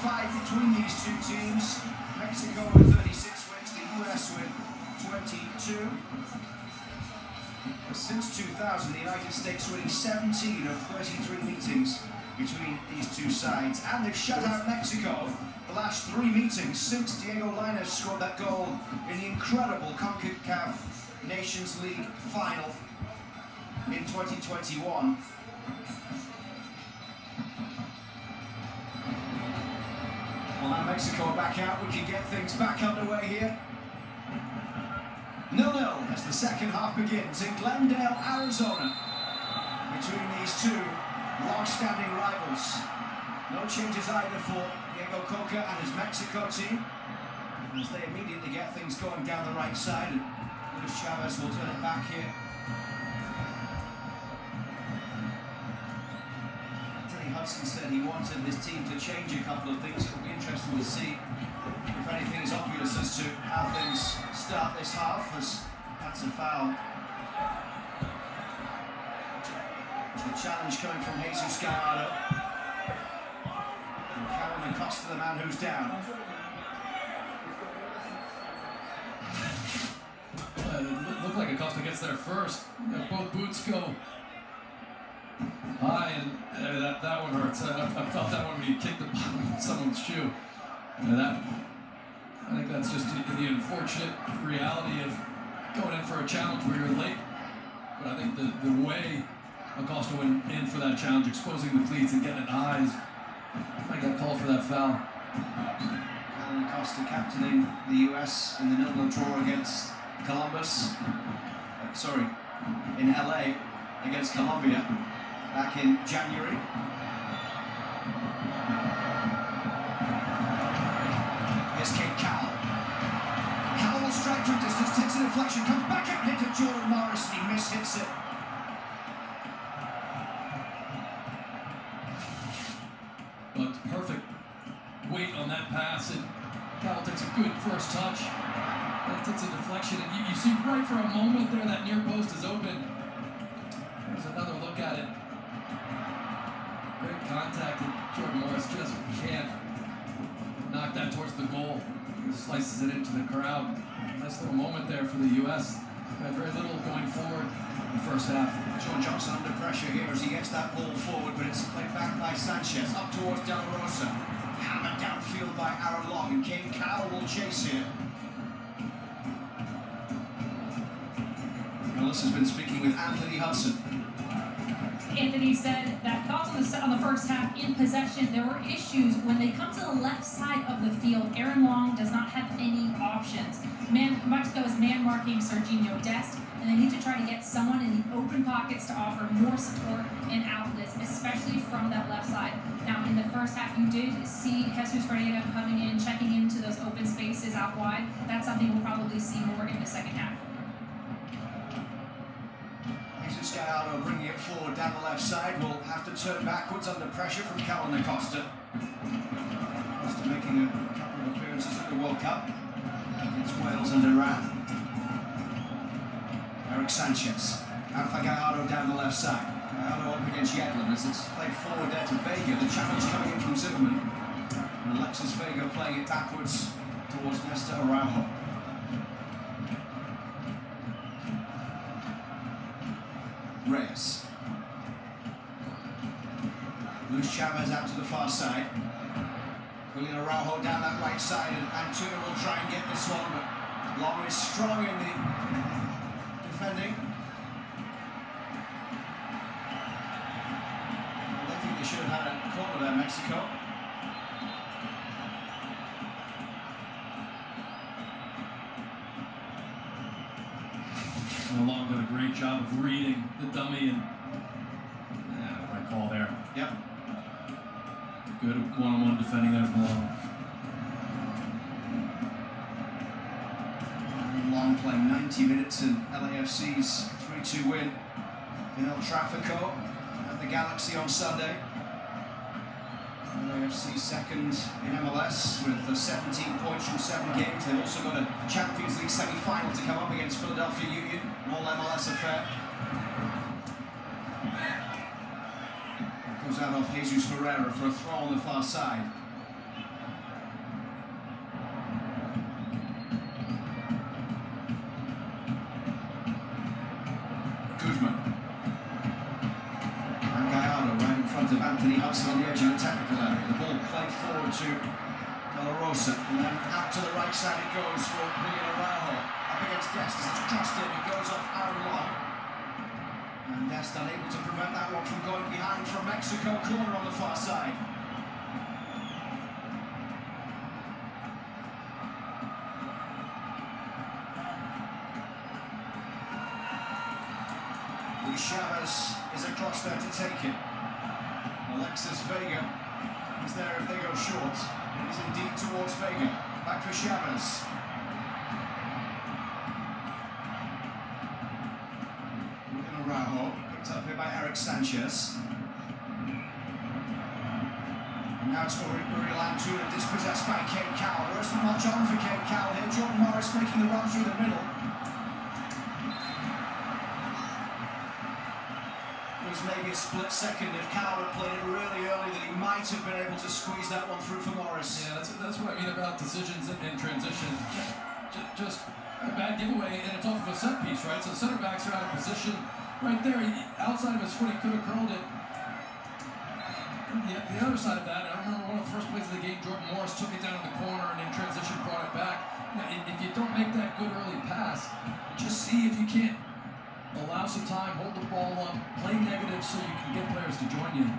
Fight between these two teams. Mexico with 36 wins, the US with 22. But since 2000, the United States winning 17 of 33 meetings between these two sides. And they've shut out Mexico the last 3 meetings since Diego Lainez scored that goal in the incredible CONCACAF Nations League final in 2021. Well, now Mexico are back out. We can get things back underway here. 0-0 as the second half begins in Glendale, Arizona, between these two long-standing rivals. No changes either for Diego Coca and his Mexico team, as they immediately get things going down the right side. And Luis Chavez will turn it back here. Hudson said he wanted his team to change a couple of things. It'll be interesting to see if anything is obvious as to how things start this half, as that's a foul. The challenge coming from Jesus Gallardo. And Karen Acosta, the man who's down. It looked like Acosta gets there first. Both boots go high, and that one hurts. I felt that one when you kicked the bottom of someone's shoe. I think that's just the unfortunate reality of going in for a challenge where you're late. But I think the way Acosta went in for that challenge, exposing the cleats and getting it eyes, I got called for that foul. Alan Acosta captaining the US in the 0-0 draw against Columbus. In LA against Colombia back in January. Here's Kate Cowell. Cowell will strike from distance, takes a deflection, comes back out, hit at Jordan Morris, and he mishits it. But perfect weight on that pass, and Cowell takes a good first touch. Then takes a deflection, and you see right for a moment there that near post is open. There's another look at it. Great contact, and Jordan Morris just can't knock that towards the goal. He slices it into the crowd. Nice little moment there for the U.S. Had very little going forward in the first half. John Johnson under pressure here as he gets that ball forward, but it's played back by Sanchez, up towards De La Rosa. Hammered downfield by Aaron Long, and Kane Cowell will chase here. Melissa's been speaking with Anthony Hudson. Anthony said that thoughts on the first half in possession, there were issues when they come to the left side of the field. Aaron Long does not have any options. Mexico is man-marking Serginho Dest, and they need to try to get someone in the open pockets to offer more support and outlets, especially from that left side. Now, in the first half, you did see Jesus Ferreira coming in, checking into those open spaces out wide. That's something we'll probably see more in the second half. Jesus Gallardo bringing it forward down the left side. Will have to turn backwards under pressure from Callum Acosta. Acosta making a couple of appearances at the World Cup against Wales and Iran. Eric Sanchez. Alpha Gallardo down the left side. Gallardo up against Yedlin as it's played forward there to Vega. The challenge coming in from Zimmerman. And Alexis Vega playing it backwards towards Nesta Araujo. Reyes. Luis Chavez out to the far side. Julian Araujo down that right side, and Antuna will try and get this one, but Long is strong in the defending. Well, I think they should have had a corner there, Mexico. Long did a great job of reading the dummy, and right call there. Yep. Good one-on-one defending there from Long. Long playing 90 minutes in LAFC's 3-2 win in El Trafico at the Galaxy on Sunday. LAFC second in MLS with 17 points from 7 games. They've also got a Champions League semi-final to come up against Philadelphia Union, an all-MLS affair. It goes out off Jesus Ferreira for a throw on the far side. Anthony Hudson on the edge of the technical area. The ball played forward to De La Rosa, and then out to the right side it goes for Miguel Araujo. Up against Dest, it's crossed in, it goes off Aaron Long. And Dest unable to prevent that one from going behind from Mexico, corner on the far side. Chavez is across there to take it. Alexis Vega is there if they go short. It is indeed towards Vega. Back for Chavez. Araujo, picked up here by Eric Sanchez. And now it's abril, dispossessed by Kate Cowell. There isn't much on for Kate Cowell here. Jordan Morris making the run through the middle. Was maybe a split second if Cowell had played it really early that he might have been able to squeeze that one through for Morris. Yeah, that's what I mean about decisions in transition. Just a bad giveaway, and it's off of a set piece, right? So the center backs are out of position right there. Outside of his foot, he could have curled it. The other side of that, I remember one of the first plays of the game, Jordan Morris took it down in the corner and in transition brought it back. If you don't make that good early pass, just see if you can't allow some time, hold the ball up, play negative so you can get players to join you.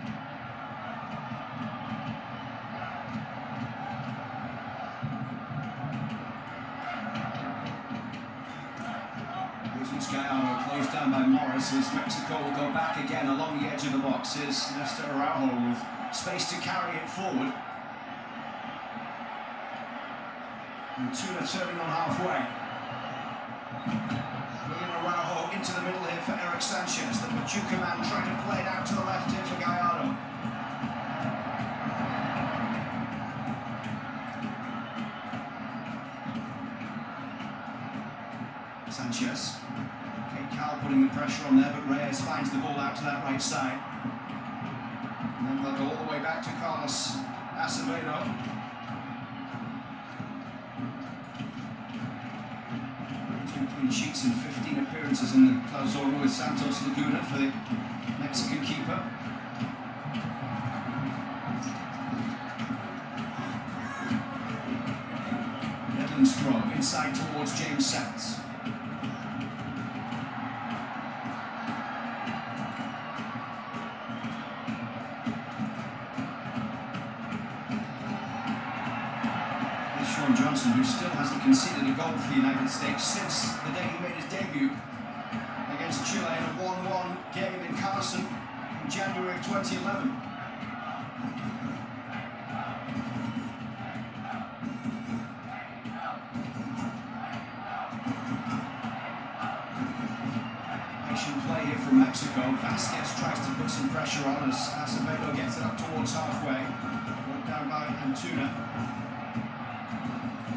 Gallardo closed down by Morris as Mexico will go back again along the edge of the box. Is Nestor Araujo with space to carry it forward. And Tuna turning on halfway. Araujo into the middle here for Eric Sanchez. The Pachuca man trying to play it out to the left here for Gallardo. Sanchez. Kate Cowell putting the pressure on there, but Reyes finds the ball out to that right side. And then they'll go all the way back to Carlos Acevedo. 2 clean sheets and 15 appearances in the Clausura with Santos Laguna for the Mexican keeper. Edlin's throw inside towards James Sands. Johnson, who still hasn't conceded a goal for the United States since the day he made his debut against Chile in a 1-1 game in Carson in January of 2011. Patient play here from Mexico. Vasquez tries to put some pressure on as Acevedo gets it up towards halfway. Brought down by Antuna.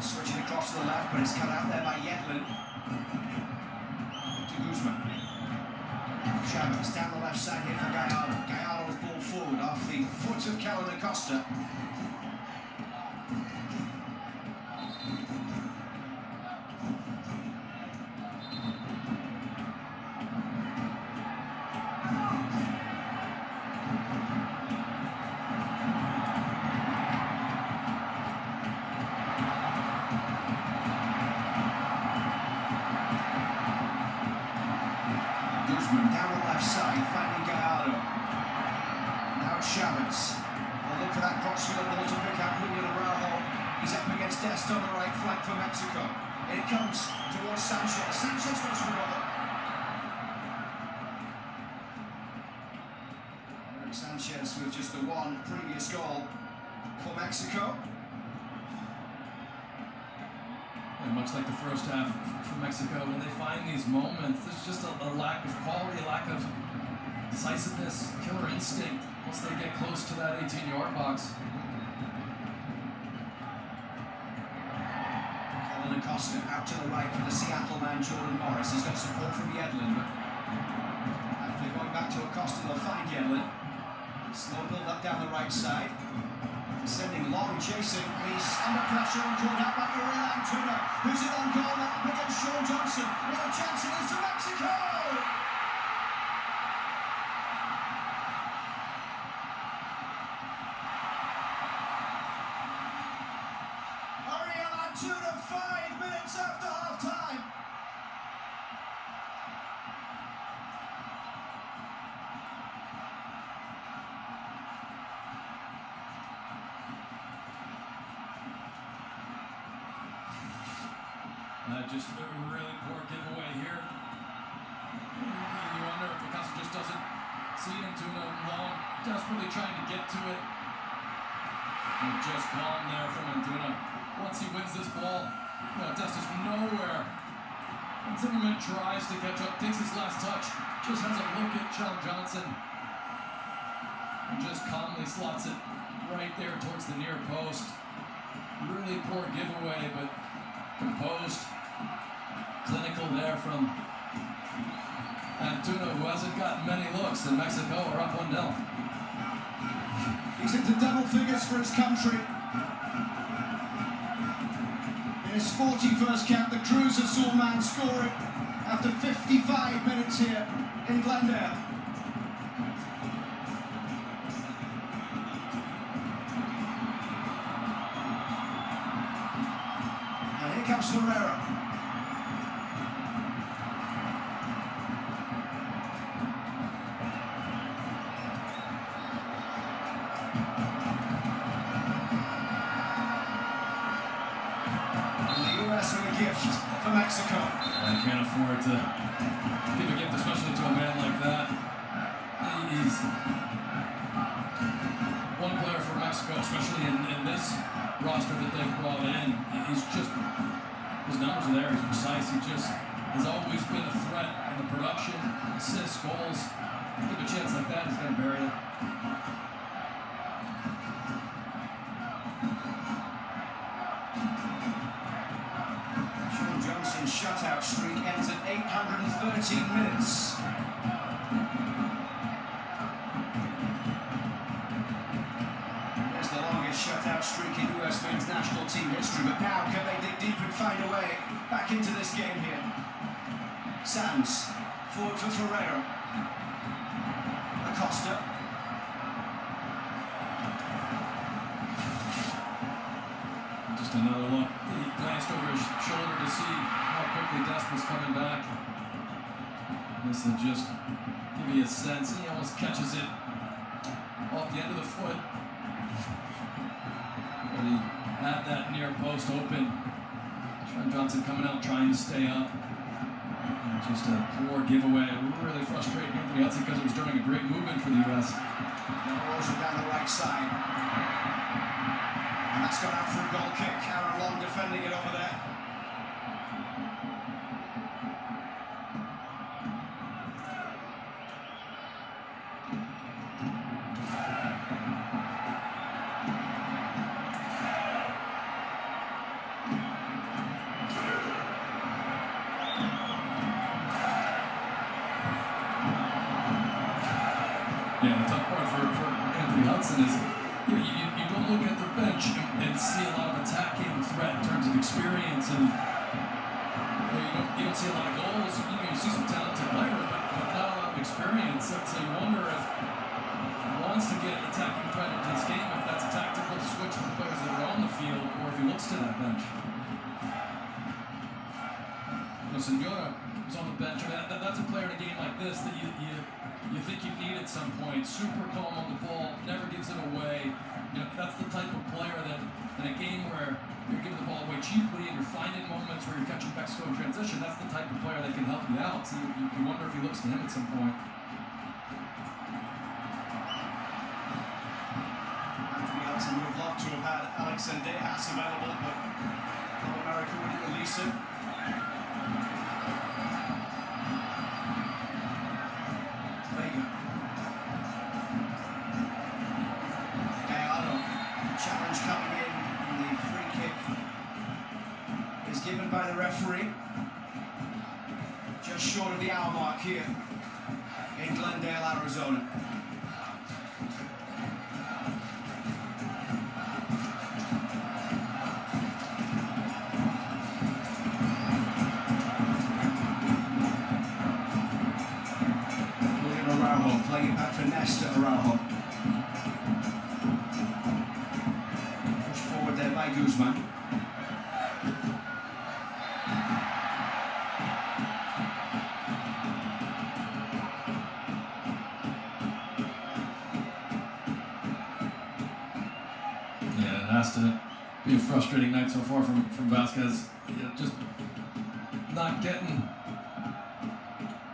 Switching across to the left, but it's cut out there by Yedlin. To Guzman. Chavez down the left side here for Gallardo. Gallardo's ball forward off the foot of Kellen Acosta. Down the left side, finding Gallardo. Now it's Chavez. They'll look for that cross for the ball to pick out Miguel Araujo. He's up against Dest on the right flank for Mexico. And it comes towards Sanchez. Sanchez goes for another. Eric Sanchez with just the one previous goal for Mexico. And much like the first half for Mexico, when they find these moments, there's just a lack of quality, a lack of decisiveness, killer instinct once they get close to that 18-yard box. Kellen Acosta out to the right for the Seattle man, Jordan Morris. He's got support from Yedlin, but after going back to Acosta, they'll find Yedlin. Slow build up down the right side. Sending long, chasing, he's under pressure and caught out by Antuna, who's it on goal now up against Sean Johnson. What a chance it is to Mexico! tune of 5 minutes after half-time. Just a really poor giveaway here. You wonder if Picasso just doesn't see it into a long, desperately trying to get to it. And just calm there from Antuna. Once he wins this ball, Dest is nowhere. And Zimmerman tries to catch up, takes his last touch, just has a look at Sean Johnson. And just calmly slots it right there towards the near post. Really poor giveaway, but composed. Clinical there from Antuna, who hasn't gotten many looks, and Mexico are up 1-0. He's into double figures for his country. In his 41st cap, the Cruiser saw man scoring after 55 minutes here in Glendale. And here comes Ferreira. Gift for Mexico. I can't afford to give a gift, especially to a man like that. He's one player for Mexico, especially in this roster that they've brought in. He's just, his numbers are there, he's precise, he just has always been a threat in the production, assists, goals. Give a chance like that, he's going to bury it. Shutout streak ends at 813 minutes. There's the longest shutout streak in US men's national team history, but now can they dig deep and find a way back into this game here? Sands, forward for Ferreira. Acosta. Just another look. He glanced over his shoulder to see how quickly Dest was coming back. This will just give you a sense. He almost catches it off the end of the foot. But he had that near post open. Sean Johnson coming out trying to stay up. And just a poor giveaway. Really frustrating Anthony Hudson because it was during a great movement for the U.S. Now rolls it down the right side. And that's gone out for a goal kick. Aaron Long defending it over there. Yeah, the tough part for Anthony Hudson is you don't look at the bench and see a lot of attacking threat in terms of experience, and you don't see a lot of goals. You see some talented players, but not a lot of experience. So you wonder if he wants to get attacking threat into this game, if that's a tactical switch for the players that are on the field, or if he looks to that bench. Senora was on the bench. I mean, that's a player in a game like this that you think you need at some point. Super calm on the ball, never gives it away. That's the type of player that in a game where you're giving the ball away cheaply and you're finding moments where you're catching Mexico in transition, that's the type of player that can help you out. So you wonder if he looks to him at some point. Anthony Hudson would have loved to have had Alex Sendejas available, but Club America wouldn't release him. Challenge coming in, and the free kick is given by the referee. Just short of the hour mark here in Glendale, Arizona. Araujo playing it back for Nesta Araujo. Pushed forward there by Guzman. be a frustrating night so far from Vasquez. Just not getting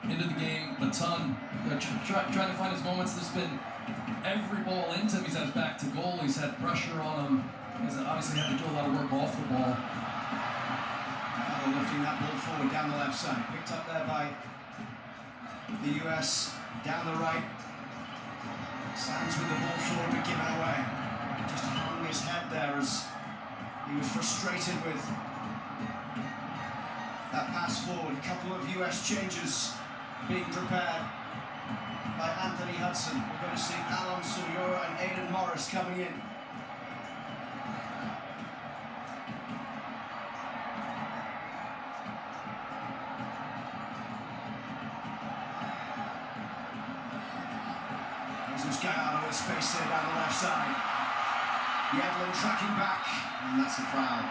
into the game a ton. Trying to find his moments. There's been every ball into him. He's had his back to goal. He's had pressure on him. He's obviously had to do a lot of work off the ball. Lifting that ball forward down the left side. Picked up there by the US. Down the right. Sands with the ball forward but given away. Just hung his head there as he was frustrated with that pass forward. A couple of US changes being prepared by Anthony Hudson. We're going to see Alan Suyora and Aidan Morris coming in. Gallardo with space there down the left side. Yedlin tracking back, and that's a foul.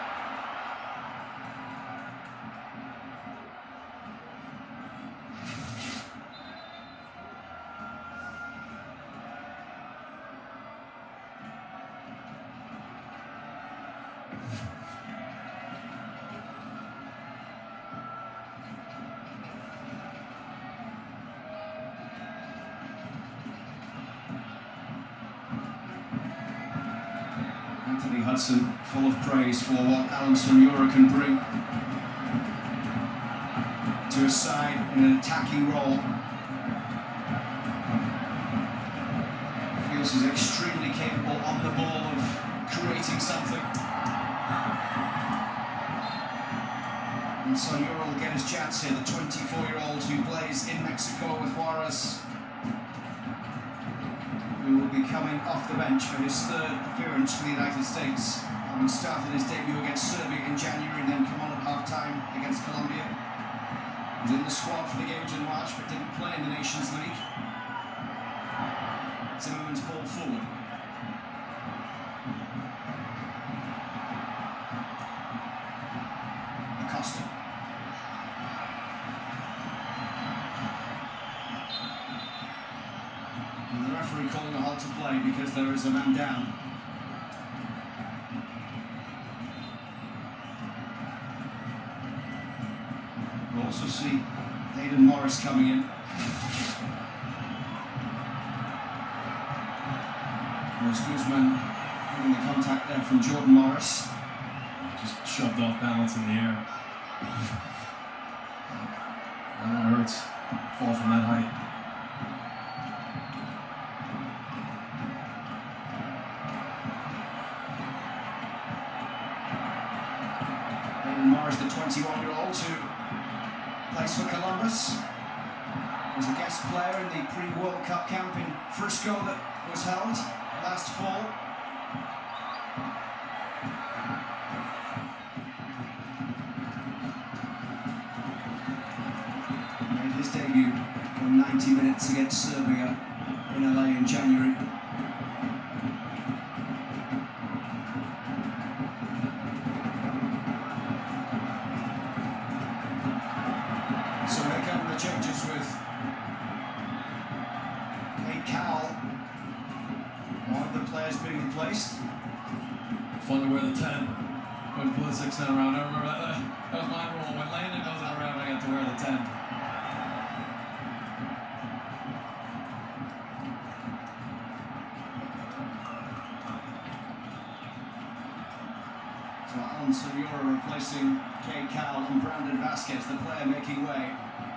Anthony Hudson full of praise for what Alan Suyora can bring to his side in an attacking role. Feels he's extremely capable on the ball of creating something. And Suyora will get his chance here, the 24-year-old who plays in Mexico with Juarez, who will be coming off the bench for his third appearance for the United States, having started his debut against Serbia in January and then come on at half-time against Colombia. He was in the squad for the games in March but didn't play in the Nations League. Zimmerman's ball forward. Acosta. And the referee calling a halt to play because there is a man down. We'll also see Aidan Morris coming in. There's Guzman having the contact there from Jordan Morris. Just shoved off balance in the air. That one hurts. Fall from that height. Morris, the 21-year-old who plays for Columbus, was a guest player in the pre-World Cup camp in Frisco that was held last fall. Made his debut in 90 minutes against Serbia in LA in January. So here come the changes with Cowell, one of the players being replaced. Fun to wear the 10. When Pulisic's not around, I remember that was my rule. When Landon wasn't around, I got to wear the 10. So Alan Suyora replacing Kay Cowell and Brandon Vasquez, the player making way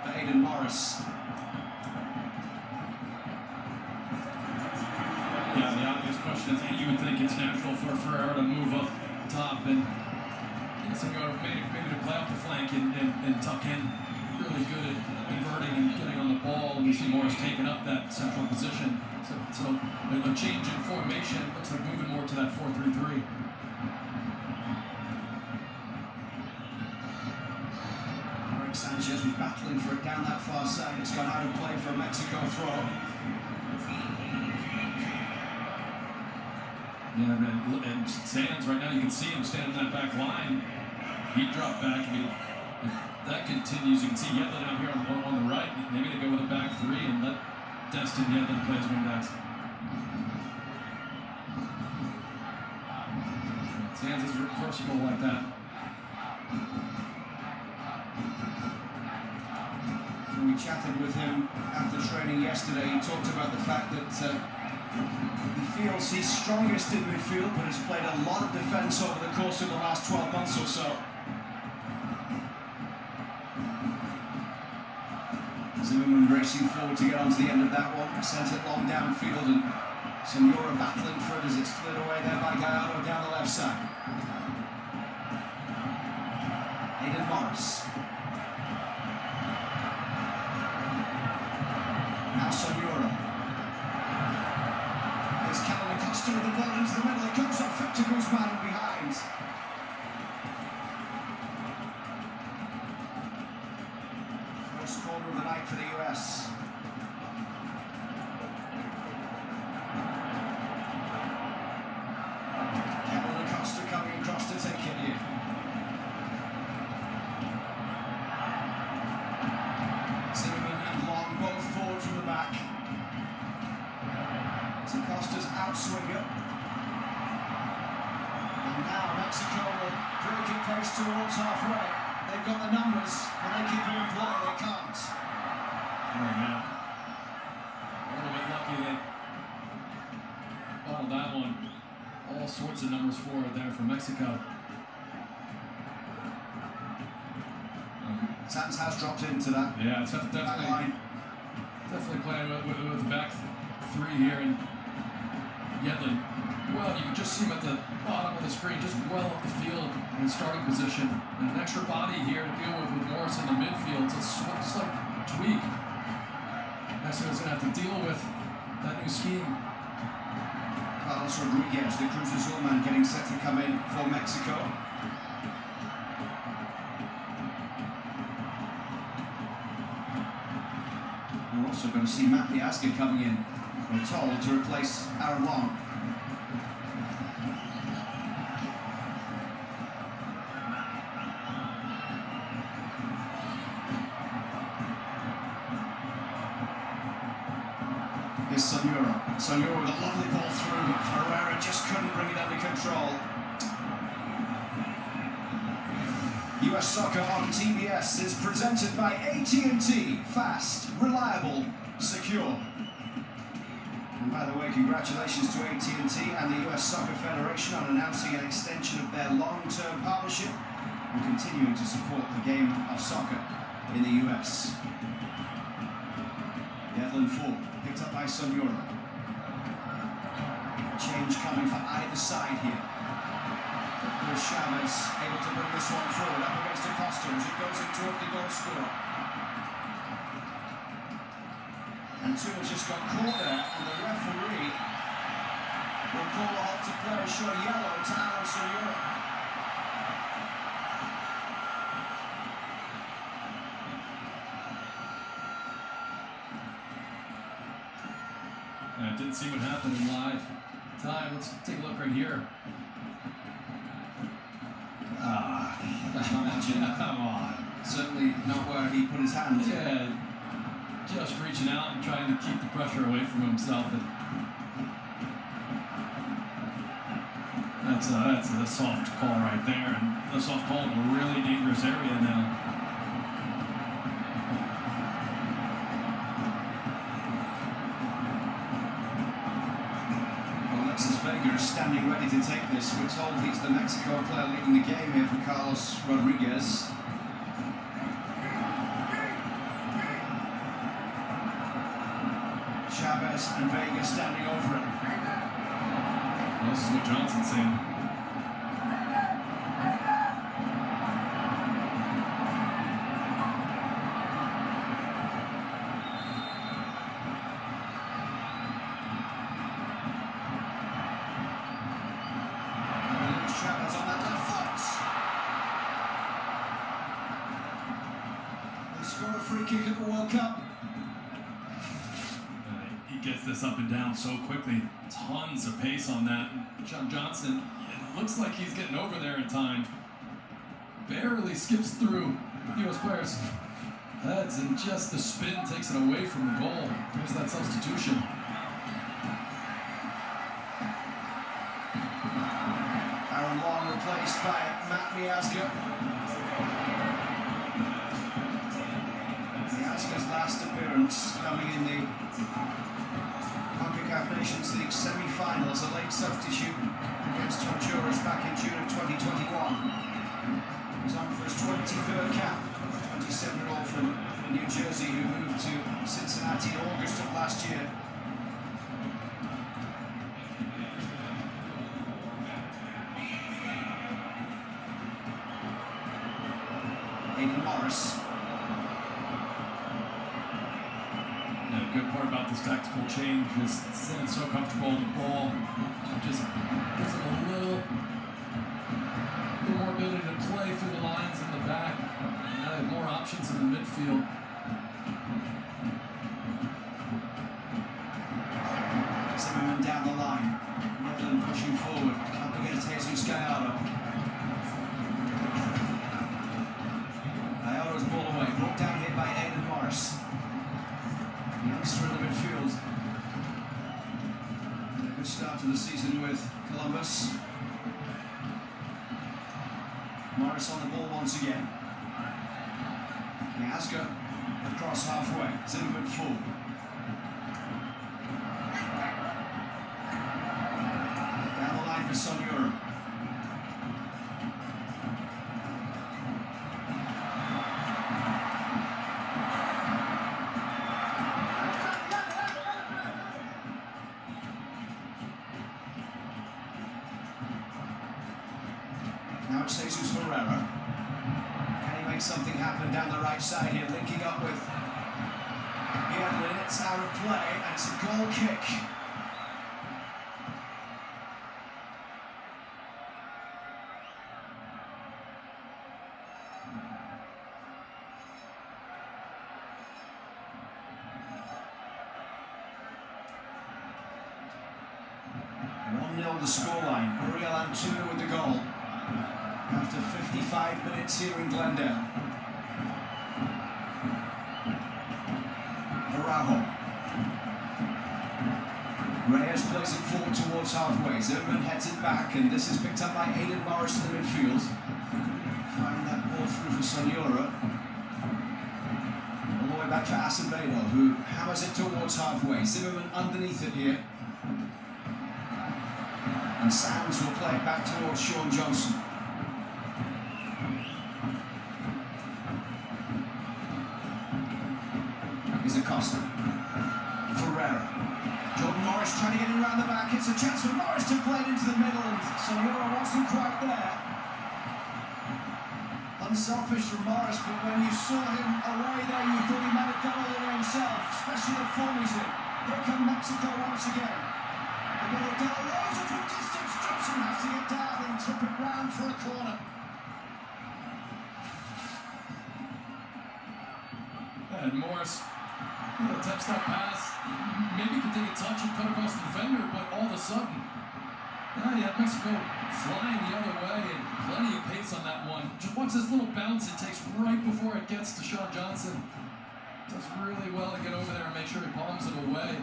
for Aidan Morris. Yeah, the obvious question is, you would think it's natural for Ferreira to move up top and Suyora maybe to play off the flank and tuck in. Really good at inverting and getting on the ball. And we see Morris taking up that central position. So a change in formation. Looks like moving more to that 4-3-3. Sanchez was battling for it down that far side. It's gone out of play for a Mexico throw. Yeah, and Sands right now, you can see him standing in that back line. He dropped back. I mean, if that continues, you can see Yedlin out here on the right. Maybe they go with a back three and let Destin Yedlin play his wing backs. Stands as reversible like that. When we chatted with him after training yesterday, he talked about the fact that he feels he's strongest in midfield, but has played a lot of defence over the course of the last 12 months or so. Zimmerman racing forward to get onto the end of that one, sent it long downfield, and Senora battling for it as it's cleared away there by Gallardo down the left side. Aidan Morris. Now Senora. There's Callum Acosta with the ball into the middle. It comes off Victor Guzman behind. First corner of the night for the US. Callum Acosta coming across to take it here. Zimmerman and Long both forward from the back. It's Acosta's outswinger. And now Mexico will break it pace towards halfway. They've got the numbers, and they keep it in play. They can't. Oh, man. A little bit lucky they bottled that one. All sorts of numbers forward there for Mexico. Sands has dropped into that. Yeah, it's definitely playing with the back three here. And Yedlin, well, you can just see him at the bottom of the screen, just well up the field in starting position. And an extra body here to deal with Morris in the midfield. So it's a slight tweak. Mexico's going to have to deal with that new scheme. Carlos Rodriguez, the Cruz Azul man, getting set to come in for Mexico. We're also going to see Matt Miazga coming in, we're told, to replace Aaron Long. Here's Senora. Senora with a lovely ball through. Ferreira just couldn't bring it under control. US Soccer on TBS is presented by AT&T. Fast, reliable, secure. And by the way, congratulations to AT&T and the US Soccer Federation on announcing an extension of their long-term partnership and continuing to support the game of soccer in the US. Yedlin full, picked up by Senora. Change coming for either side here. There's Chavez able to bring this one forward up against Acosta as it goes in toward the goal scorer. And two has just got caught there, and the referee will call a halt to play, show yellow to Alan Senora. I didn't see what happened in live time. Let's take a look right here. Come on. Certainly not where he put his hand. Yeah, just reaching out and trying to keep the pressure away from himself. And that's a soft call right there, and a soft call in a really dangerous area now. Standing ready to take this. We're told he's the Mexico player leading the game here for Carlos Rodriguez. Chavez and Vega standing over it. Well, this is what Johnson's saying. Free kick at the World Cup. He gets this up and down so quickly. Tons of pace on that. John Johnson, it looks like he's getting over there in time. Barely skips through U.S. players' heads, and just the spin takes it away from the goal. There's that substitution. Aaron Long by Matt Miazga. Miazga's last appearance coming in the CONCACAF Nations League semi-final as a late substitute against Honduras back in June of 2021. He's on for his 23rd cap, 27-year-old from New Jersey who moved to Cincinnati in August of last year. Morris. The good part about this tactical change is staying so comfortable with the ball. It just gives him a little more ability to play through the lines in the back. And now they have more options in the midfield. Zimmerman down the line. Netherland pushing forward. Up against Jesus Gallardo. Ball away, brought down here by Aiden Morris. The youngster in the midfield. A good start to the season with Columbus. Morris on the ball once again. Miazga across halfway. Zimmerman full. Down the line for Sonura. Now it's Jesus Ferreira. Can he make something happen down the right side here? Linking up with Biedlin. It's out of play and it's a goal kick. The scoreline. Abril with the goal. After 55 minutes here in Glendale. Araujo. Reyes plays it forward towards halfway. Zimmerman heads it back, and this is picked up by Aiden Morris in the midfield. Firing that ball through for Sonura. All the way back for Acevedo, who hammers it towards halfway. Zimmerman underneath it here. And Sands will play it back towards Sean Johnson. Here's Acosta. Ferreira. Jordan Morris trying to get in around the back. It's a chance for Morris to play it into the middle, and Sonura wasn't quite there. Unselfish from Morris, but when you saw him away there, you thought he might have done all the way himself, especially the form he's in. Here come Mexico once again. They've got it down loads of from distance. Johnson has to get down and tip it round for a corner. And Morris attempts that pass. Maybe could take a touch and cut across the defender, but all of a sudden, now you have Mexico flying the other way and plenty of pace on that one. Just watch this little bounce it takes right before it gets to Sean Johnson. Does really well to get over there and make sure he palms it away.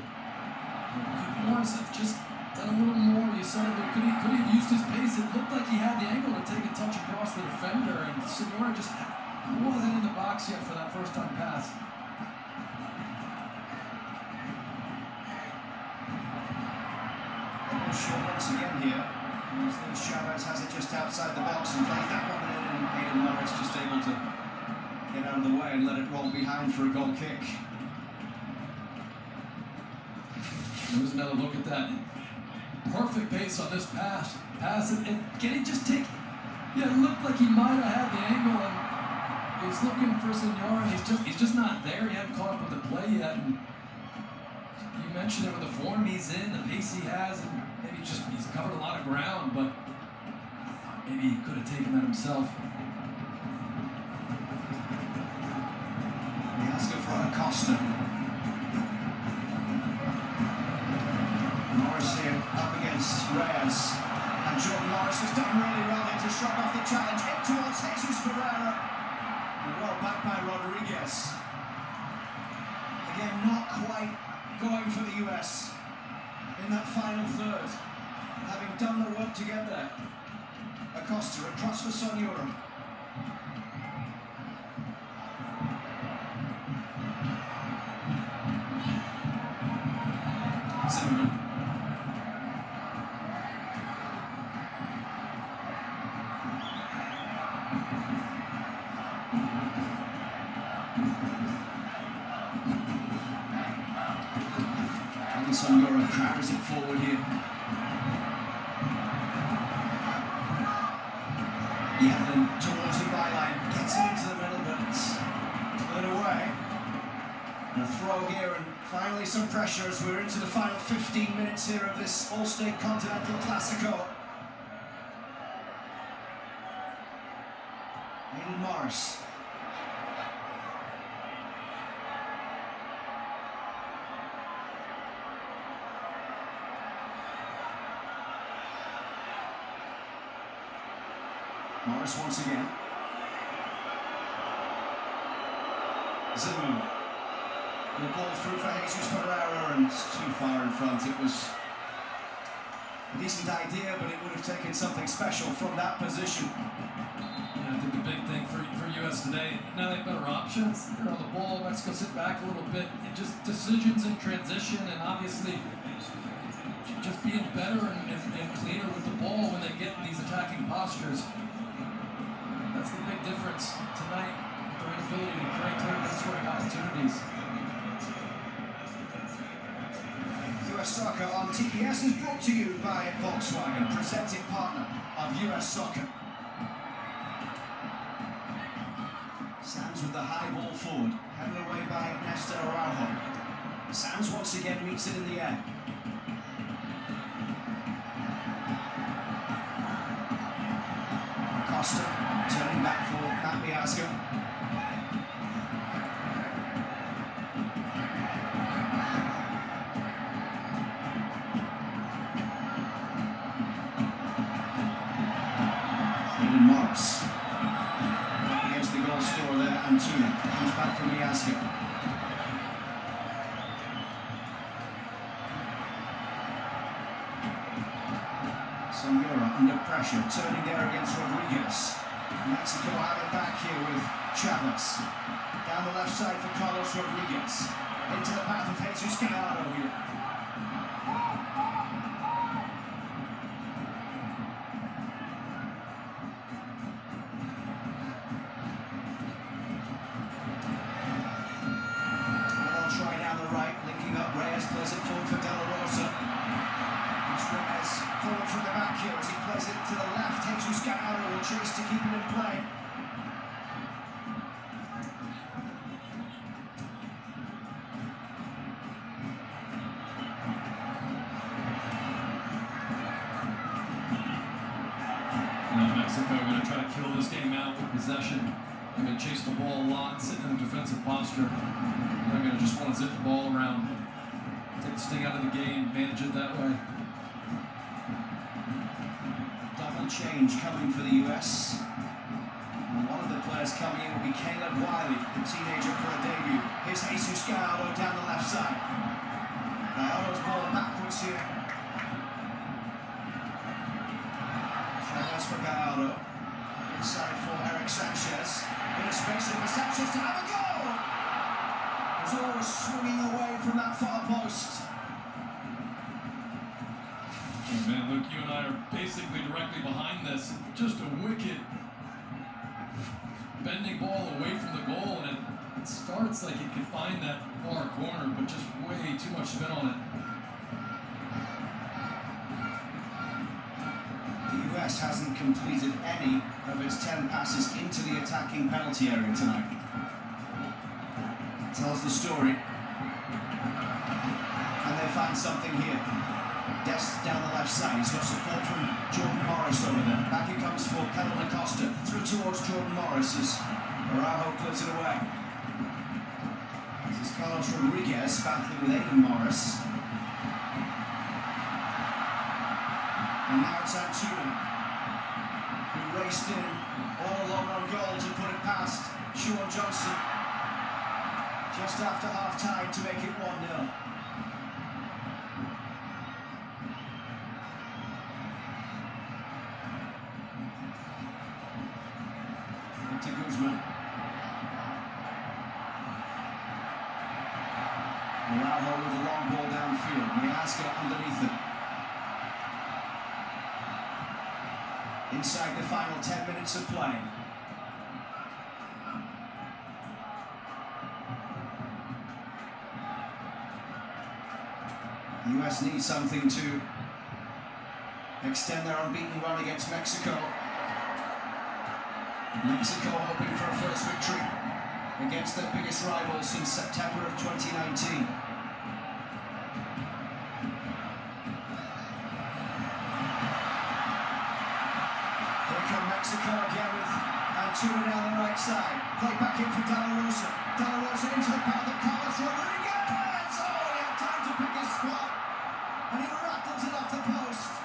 Morris have just done a little more. You saw that could he have used his pace? It looked like he had the angle to take a touch across the defender, and Sonura just wasn't in the box yet for that first time pass. Short once again here. Chavez has it just outside the box and plays that one in, and Aiden Morris just able to get out of the way and let it roll behind for a goal kick. There's another look at that. Perfect pace on this pass. And can he just take... Yeah, it looked like he might have had the angle, and he's looking for Sonura. He's just not there. He hadn't caught up with the play yet. And you mentioned it with the form he's in, the pace he has, and maybe he's covered a lot of ground, but maybe he could have taken that himself. Miazga for Acosta. Morris here up against Reyes. And Jordan Morris has done really well here to shrug off the challenge. In towards Jesus Ferreira. And well back by Rodriguez. Again, not quite going for the US in that final third, having done the work to get there. Acosta across for Sonora. Zimmerman. Sonora carries it forward here. Yedlin towards the byline, gets it into the middle, but it's put away. And a throw here, and finally some pressure as we're into the final 15 minutes here of this All-State Continental Classico. Aiden Morris. Morris once again. Zimmerman. The ball through for Jesus Ferreira, and it's too far in front. It was a decent idea, but it would have taken something special from that position. Yeah, I think the big thing for US today, now they have better options. They're on the ball, Mexico sit back a little bit, and just decisions in transition, and obviously just being better and cleaner with the ball when they get in these attacking postures. That's the big difference tonight, their inability to create clear scoring opportunities. US Soccer on TBS is brought to you by Volkswagen, presenting partner of US Soccer. Sands with the high ball forward, headed away by Nestor Araujo. Sands once again meets it in the air. Acosta turning back for Matt Miazga. Aiden Morris against the goal scorer there, Antuna. Comes back from Miazga. Sonora under pressure, turning there against Rodriguez. Mexico have it back here with Chavez. Down the left side for Carlos Rodriguez. Into the path of Jesus Gallardo here. They'll try down the right, linking up Reyes, plays it forward for De La Rosa. Reyes forward from the back here as he plays it to the left. Jesus Gallardo will chase to keep it in play. Mexico are going to try to kill this game out with possession. They're going to chase the ball a lot, sit in a defensive posture. They're going to just want to zip the ball around, take the sting out of the game, manage it that way. Double change coming for the US. And one of the players coming in will be Caleb Wiley, the teenager for a debut. Here's Jesus Gallardo down the left side. Gallardo's ball backwards here. Chavez for Gallardo. Inside for Eric Sanchez. Bit of space for Sanchez to have a goal! He's always swinging away from that far post. Oh man, look, you and I are basically directly behind this. Just a wicked bending ball away from the goal, and it starts like it can find that far corner, but just way too much spin on it. The US hasn't completed any of its 10 passes into the attacking penalty area tonight. Tells the story. And they find something here. Dest down the left side. He's got support from Jordan Morris over there. Back it comes for Pedro Acosta. Through towards Jordan Morris as Araujo clears it away. This is Carlos Rodriguez battling with Aiden Morris. And now it's Antuna, who raced in all alone on goal to put it past Sean Johnson. Just after half-time to make it 1-0. Back to Guzman. Araujo with a long ball downfield. Miazga underneath it. Inside the final 10 minutes of play. The US needs something to extend their unbeaten run against Mexico. Mexico hoping for a first victory against their biggest rival since September of 2019. Here come Mexico again with Antuna down the right side. Play back in for De La Rosa. De La Rosa into the path of Carlos Rodriguez. Oh, he had time to pick his spot. And he rattles it off the post.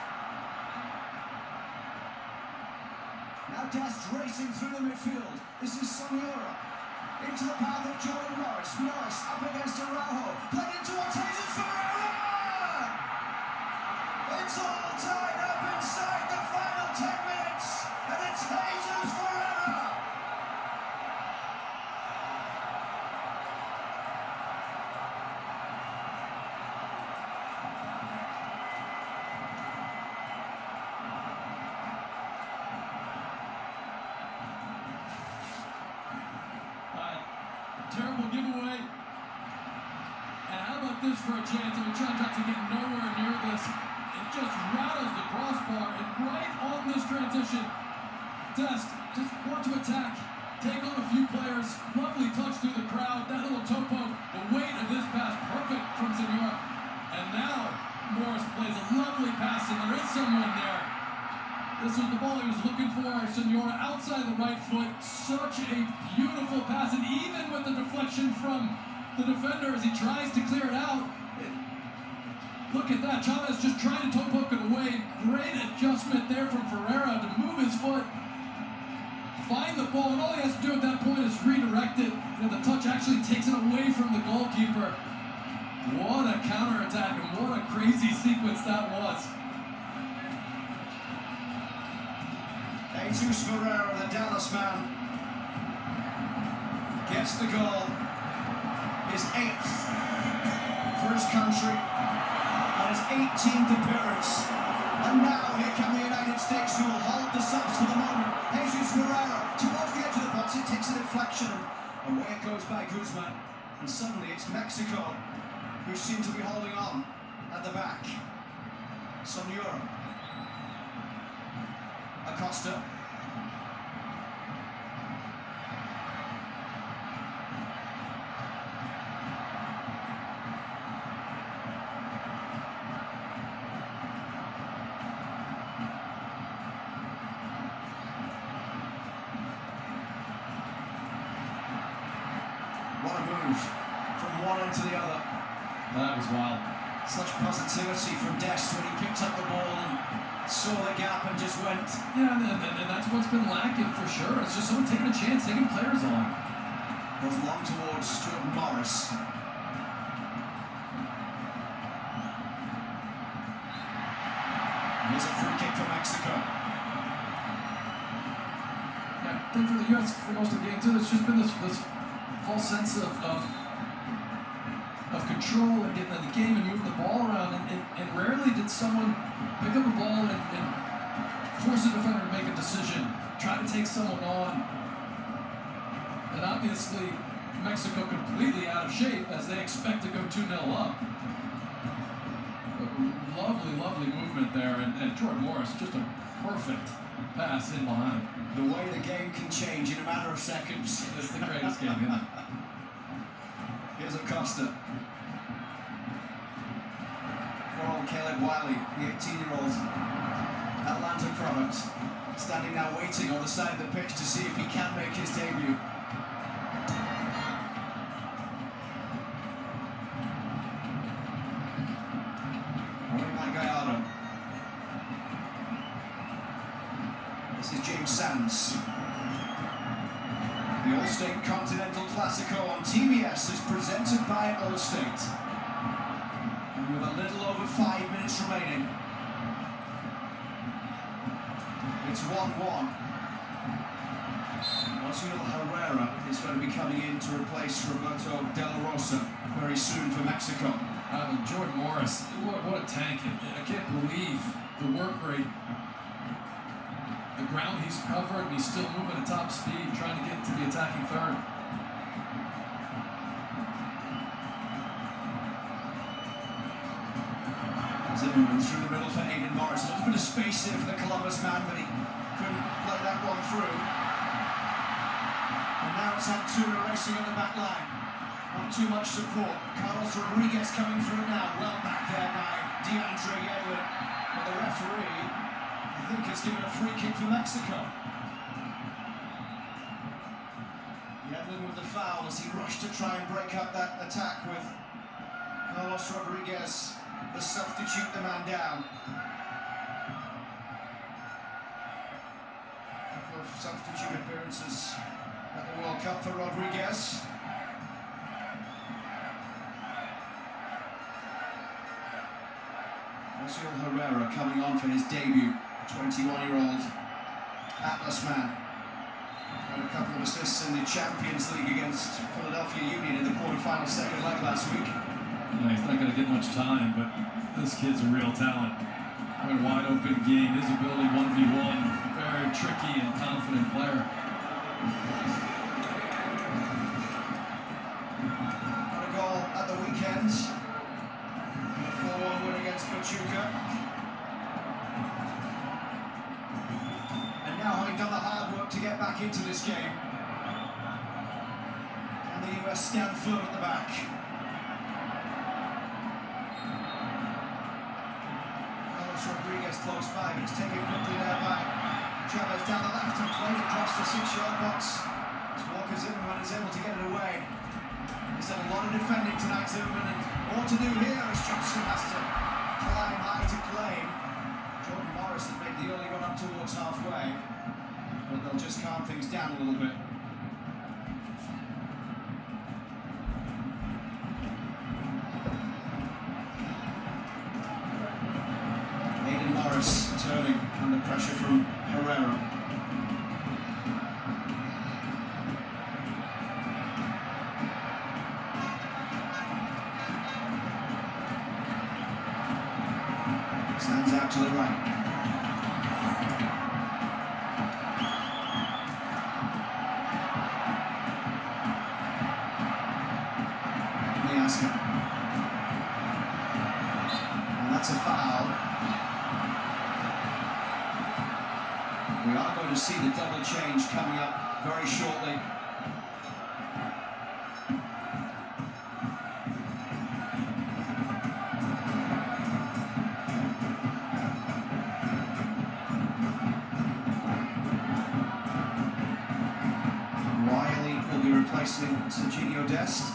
Now Dest racing through the midfield. This is Sonora. Into the path of Jordan Morris. Morris up against Araujo. Played into Jesus Ferreira! It's all tied up inside the final 10 minutes. And it's Jesus Ferreira! Terrible giveaway. And how about this for a chance? I mean, John to get nowhere near this. It just rattles the crossbar, and right on this transition, Dest just want to attack, take on a few players. Lovely touch through the crowd. That little toe poke, the weight of this pass, perfect from Senor. And now Morris plays a lovely pass, and there is someone there. This was the ball he was looking for. Senora outside the right foot. Such a beautiful pass. And even with the deflection from the defender as he tries to clear it out. Look at that. Chavez just trying to toe poke it away. Great adjustment there from Ferreira to move his foot. Find the ball. And all he has to do at that point is redirect it. And the touch actually takes it away from the goalkeeper. What a counterattack and what a crazy sequence that was. Jesus Ferreira, the Dallas man, gets the goal, his 8th for his country, and his 18th appearance. And now here come the United States, who will hold the subs for the moment. Jesus Ferreira towards the edge of the box, it takes a deflection, and away it goes by Guzman. And suddenly it's Mexico who seem to be holding on at the back. Sonora. Acosta. What a move from one end to the other. That was wild. Such positivity from Dest when he picked up the ball and saw the gap and just went. Yeah, and that's what's been lacking for sure. It's just someone taking a chance, taking players on. Goes long towards Jordan Morris. Here's a free kick for Mexico. Yeah, I think for the US for most of the game too, there's just been this false sense of control and getting in the game and moving the ball around, and rarely did someone pick up a ball and force a defender to make a decision, try to take someone on. And obviously Mexico completely out of shape as they expect to go 2-0 up. But lovely movement there, and Jordan Morris, just a perfect pass in behind. The way the game can change in a matter of seconds. It's the greatest game, isn't it? Here's Acosta. Poor old Caleb Wiley, the 18-year-old Atlanta product, standing now waiting on the side of the pitch to see if he can make his debut. This is James Sands. The Allstate Continental Classico on TBS is presented by Allstate. And with a little over 5 minutes remaining, it's 1-1. coming in to replace Roberto De La Rosa very soon for Mexico. Jordan Morris, what a tank. I can't believe the work rate. The ground he's covered, and he's still moving at top speed, trying to get to the attacking third. Zimmerman through the middle for Aiden Morris. A little bit of space here for the Columbus man, but he couldn't play that one through. And now it's Antuna racing at the back line. Not too much support. Carlos Rodriguez coming through now. Well back there by DeAndre Yedlin. But the referee, I think, has given a free kick for Mexico. Yedlin with the foul as he rushed to try and break up that attack with Carlos Rodriguez, the substitute, the man down. A couple of substitute appearances at the World Cup for Rodriguez. Osiel Herrera coming on for his debut, 21-year-old Atlas man. Had a couple of assists in the Champions League against Philadelphia Union in the quarter-final second leg last week. Yeah, he's not going to get much time, but this kid's a real talent. A wide open game, his ability 1v1, very tricky and confident player. Got a goal at the weekend. 4-1 win against Pachuca. And now, having done the hard work to get back into this game, and the US stand firm at the back. Rodriguez close by, but it's taken quickly there by Chavez down the left and played across the 6-yard box. As Walker Zimmerman is able to get it away. He's done a lot of defending tonight, Zimmerman, and more to do here as Johnson has to climb high to claim. Jordan Morris had made the early run up towards halfway, but they'll just calm things down a little bit. Morris turning under pressure from Herrera. Stands out to the right. Miasca. And that's a foul. We are going to see the double change coming up very shortly. Wiley will be replacing Serginho Dest.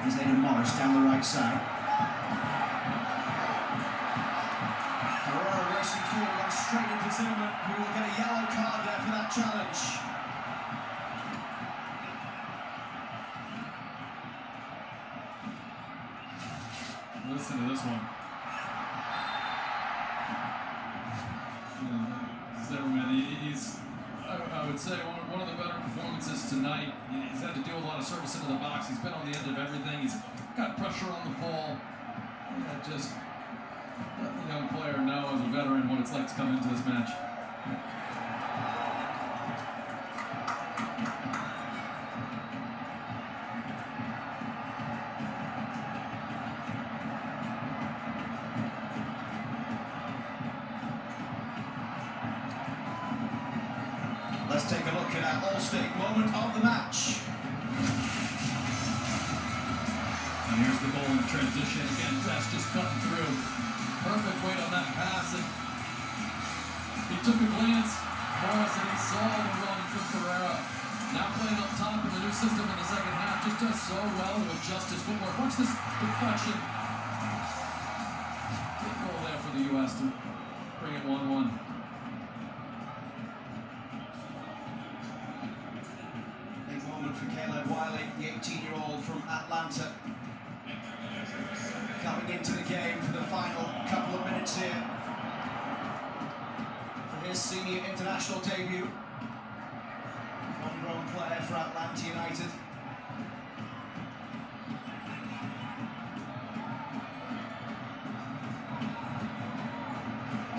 Here's Aiden Morris down the right side. Straight into Zimmerman, who will get a yellow card there for that challenge. Listen to this one. Zimmerman, he's, I would say, one of the better performances tonight. He's had to deal with a lot of service into the box. He's been on the end of everything. He's got pressure on the ball. Just let the young player know as a veteran what it's like to come into this match. Let's take a look at our all-stake moment of the match. And here's the goal in transition. Again, Best just cutting through. Perfect weight on that pass. And he took a glance, Morris, and he saw the run from Ferreira. Now playing up top in the new system in the second half. Just does so well to adjust his footwork. Watch this deflection. Good goal there for the U.S. to bring it 1-1. Big moment for Caleb Wiley, the 18-year-old from Atlanta. Coming into the game for the final couple of minutes here. For his senior international debut. Homegrown player for Atlanta United.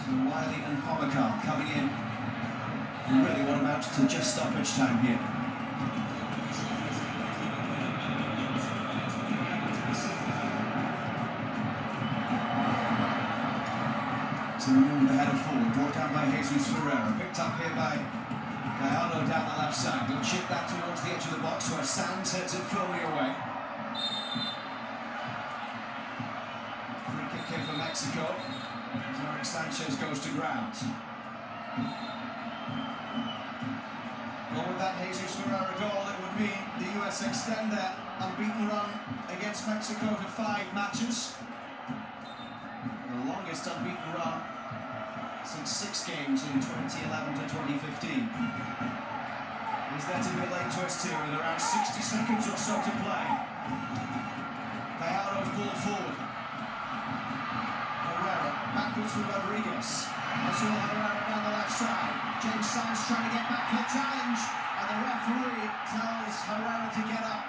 So Wiley and Pomykal coming in. Really what amounts to just stoppage time here. So remember the header forward, brought down by Jesus Ferreira, picked up here by Gallardo down the left side. They'll chip that towards the edge of the box where Sands heads it firmly away. Free kick here for Mexico. As Eric Sanchez goes to ground. Well, with that Jesus Ferreira goal, it would mean the US extend their unbeaten run against Mexico to 5 matches. The longest unbeaten run since 6 games in 2011 to 2015. Is that a bit late twist here with around 60 seconds or so to play? Gallardo's ball forward. Herrera backwards for Rodriguez. Azul Herrera down the left side. James Sands trying to get back for the challenge, and the referee tells Herrera to get up.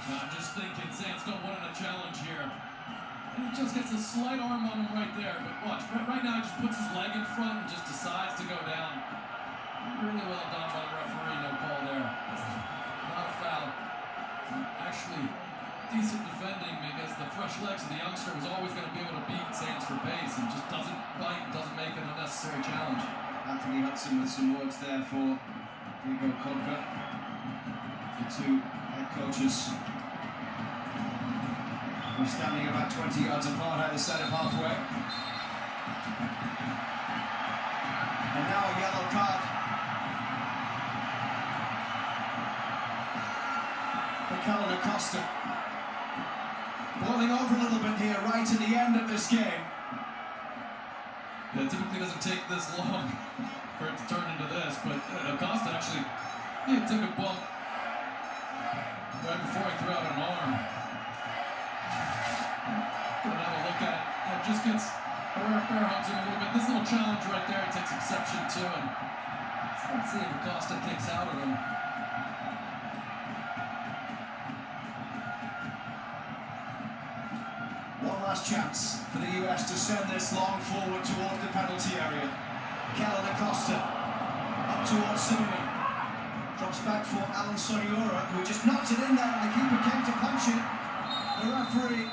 I'm just thinking Sands don't want a challenge here. And he just gets a slight arm on him right there, but watch, right now he just puts his leg in front and just decides to go down. Really well done by the referee, no call there. Not a foul. Actually, decent defending because the fresh legs of the youngster was always going to be able to beat Sands for pace and just doesn't bite, doesn't make an unnecessary challenge. Anthony Hudson with some words there for Diego Coca, the two head coaches. We're standing about 20 yards apart either side of halfway. And now a yellow card for Kellyn Acosta. Boiling over a little bit here, right at the end of this game. Yeah, it typically doesn't take this long for it to turn into this, but Acosta actually took a bump right before he threw out an arm. Gonna have a look at it. It just gets Herrera fair hugs him a little bit. This little challenge right there he takes exception to, and let's see if Acosta kicks out of him. One last chance for the US to send this long forward towards the penalty area. Kellyn Acosta up towards Simeone. Drops back for Alan Soniora, who just knocked it in there and the keeper came to punch it. The referee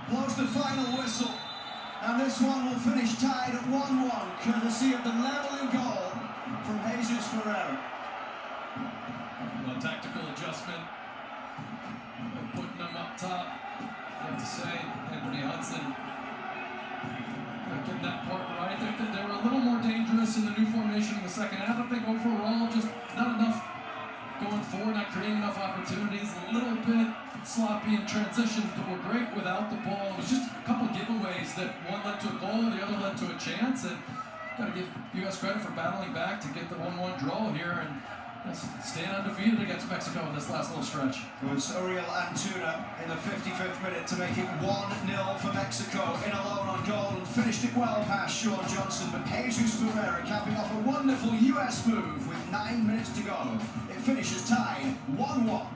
blows the final whistle, and this one will finish tied at 1-1, courtesy of the levelling goal from Jesus Ferreira. Well, tactical adjustment, putting them up top. I have to say, Anthony Hudson getting that part right. They were a little more dangerous in the new formation in the second half. I think overall, just not enough going forward, not creating enough opportunities, a little bit sloppy in transitions, but were great without the ball. It was just a couple of giveaways that one led to a goal, the other led to a chance, and got to give U.S. credit for battling back to get the 1-1 draw here and staying undefeated against Mexico in this last little stretch. It was Uriel Antuna in the 55th minute to make it 1-0 for Mexico, in alone on goal, and finished it well past Sean Johnson, but Jesus Ferreira capping off a wonderful US move with 9 minutes to go. It finishes tied 1-1.